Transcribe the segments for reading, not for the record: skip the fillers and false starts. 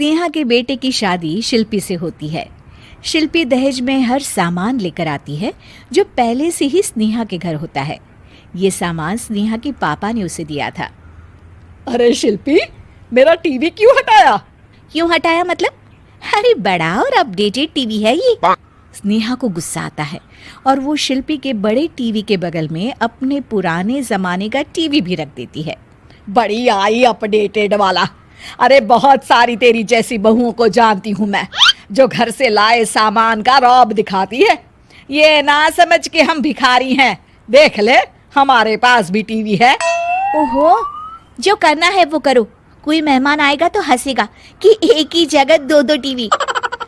स्नेहा के बेटे की शादी शिल्पी से होती है। शिल्पी दहेज में हर सामान लेकर आती है जो पहले से ही स्नेहा के घर होता है। ये सामान स्नेहा के पापा ने उसे दिया था। अरे शिल्पी, मेरा टीवी क्यों हटाया? क्यों हटाया मतलब? अरे बड़ा और अपडेटेड टीवी है ये। स्नेहा को गुस्सा आता है और वो शिल्पी के बड़े टीवी के बगल में अपने पुराने जमाने का टीवी भी रख देती है। बड़ी आई अपडेटेड वाला। अरे बहुत सारी तेरी जैसी बहुओं को जानती हूँ मैं, जो घर से लाए सामान का रौब दिखाती है। ये ना समझ के हम भिखारी हैं। देख ले, हमारे पास भी टीवी है। ओहो, जो करना है वो करो। कोई मेहमान आएगा तो हंसेगा कि एक ही जगह दो दो टीवी।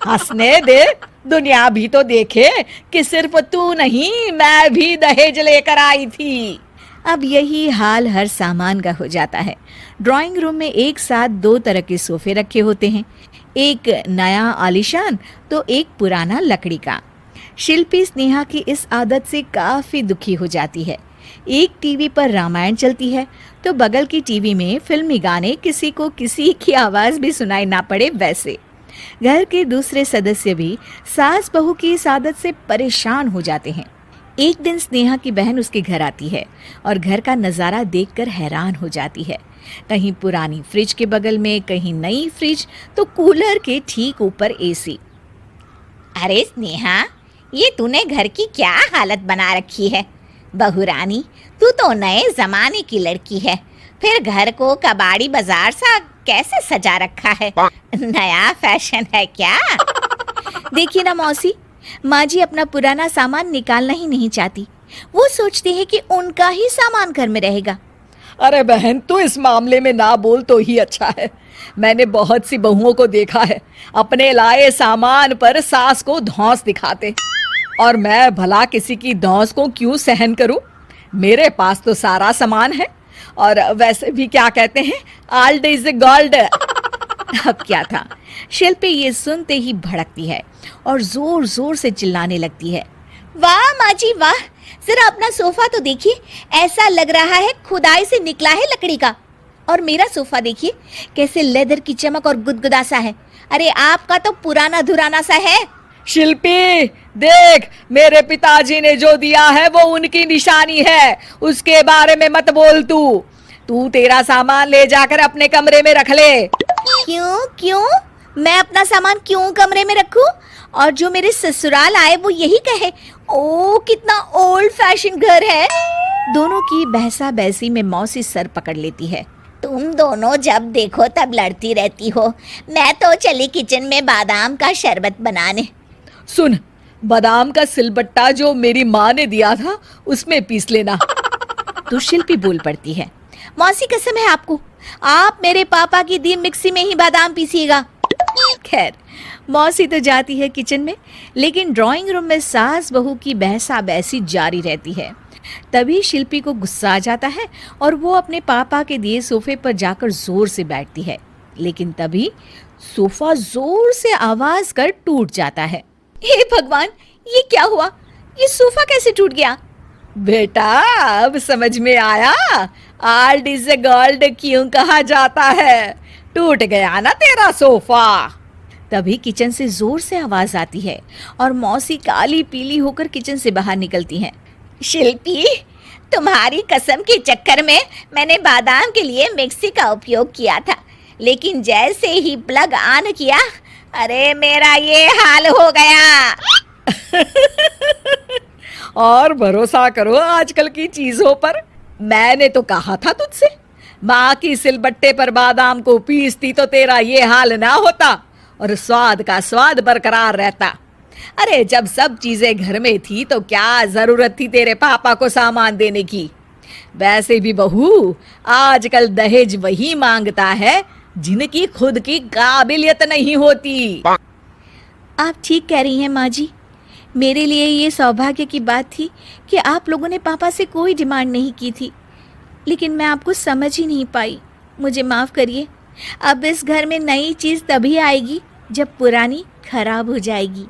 हंसने दे, दुनिया भी तो देखे कि सिर्फ तू नहीं, मैं भी दहेज लेकर आई थी। अब यही हाल हर सामान का हो जाता है। ड्राइंग रूम में एक साथ दो तरह के सोफे रखे होते हैं, एक नया आलीशान तो एक पुराना लकड़ी का। शिल्पी स्नेहा की इस आदत से काफी दुखी हो जाती है। एक टीवी पर रामायण चलती है तो बगल की टीवी में फिल्मी गाने, किसी को किसी की आवाज भी सुनाई ना पड़े वैसे। घर के दूसरे सदस्य भी सास बहू की इस आदत से परेशान हो जाते हैं। एक दिन स्नेहा की बहन उसके घर आती है और घर का नज़ारा देखकर हैरान हो जाती है। कहीं पुरानी फ्रिज के बगल में, कहीं नई फ्रिज, तो कूलर के ठीक ऊपर एसी। अरे स्नेहा, ये तूने घर की क्या हालत बना रखी है? बहू रानी, तू तो नए जमाने की लड़की है, फिर घर को कबाड़ी बाजार सा कैसे सजा रखा है? नया फैशन है क्या? देखिए ना मौसी, माँ जी अपना पुराना सामान निकालना ही नहीं चाहती। वो सोचते हैं कि उनका ही सामान घर में रहेगा। अरे बहन, तू इस मामले में ना बोल तो ही अच्छा है। मैंने बहुत सी बहुओं को देखा है अपने लाए सामान पर सास को धौंस दिखाते, और मैं भला किसी की धौंस को क्यों सहन करूं? मेरे पास तो सारा सामान है, और वैसे भी क्या कहते हैं, ओल्ड इज गोल्ड। अब क्या था, शिल्पी ये सुनते ही भड़कती है और जोर जोर से चिल्लाने लगती है। वाह माँ जी वाह, जरा अपना सोफा तो देखिए, ऐसा लग रहा है खुदाई से निकला है लकड़ी का। और मेरा सोफा देखिए कैसे लेदर की चमक और गुदगुदा सा है। अरे आपका तो पुराना धुराना सा है। शिल्पी देख, मेरे पिताजी ने जो दिया है वो उनकी निशानी है, उसके बारे में मत बोल। तू तेरा सामान ले जाकर अपने कमरे में रख ले। क्यों? मैं अपना सामान क्यों कमरे में रखूं? और जो मेरे ससुराल आए वो यही कहे, ओ कितना ओल्ड फैशन घर है। दोनों की बहसा बहसी में मौसी सर पकड़ लेती है। तुम दोनों जब देखो तब लड़ती रहती हो। मैं तो चली किचन में बादाम का शरबत बनाने। सुन, बादाम का सिलबट्टा जो मेरी माँ ने दिया था उसमें पीस लेना। तो शिल्पी बोल पड़ती है, मौसी कसम है आपको, आप मेरे पापा की दी मिक्सी में ही बादाम पीसिएगा। खैर, मौसी तो जाती है किचन में, लेकिन ड्राइंग रूम में सास बहू की बहसा बहसी जारी रहती है। तभी शिल्पी को गुस्सा आ जाता है और वो अपने पापा के दिए सोफे पर जाकर जोर से बैठती है, लेकिन तभी सोफा जोर से आवाज कर टूट जाता है। हे भगवान, ये क्या हुआ? ये सोफा कैसे टूट गया? बेटा, अब समझ में आया ओल्ड इज गोल्ड क्यों कहा जाता है। टूट गया ना तेरा सोफा। तभी किचन से जोर से आवाज आती है और मौसी काली पीली होकर किचन से बाहर निकलती हैं। शिल्पी, तुम्हारी कसम के चक्कर में मैंने बादाम के लिए मिक्सी का उपयोग किया था, लेकिन जैसे ही प्लग ऑन किया, अरे मेरा ये हाल हो गया। और भरोसा करो आजकल की चीजों पर। मैंने तो कहा था तुझसे, माँ की सिलबट्टे पर बादाम को पीसती तो तेरा ये हाल ना होता और स्वाद का स्वाद बरकरार रहता। अरे जब सब चीजें घर में थी तो क्या जरूरत थी तेरे पापा को सामान देने की? वैसे भी बहू, आजकल दहेज वही मांगता है जिनकी खुद की काबिलियत नहीं होती। आप ठीक कह रही हैं माँ जी। मेरे लिए ये सौभाग्य की बात थी कि आप लोगों ने पापा से कोई डिमांड नहीं की थी, लेकिन मैं आपको समझ ही नहीं पाई। मुझे माफ़ करिए। अब इस घर में नई चीज़ तभी आएगी जब पुरानी खराब हो जाएगी।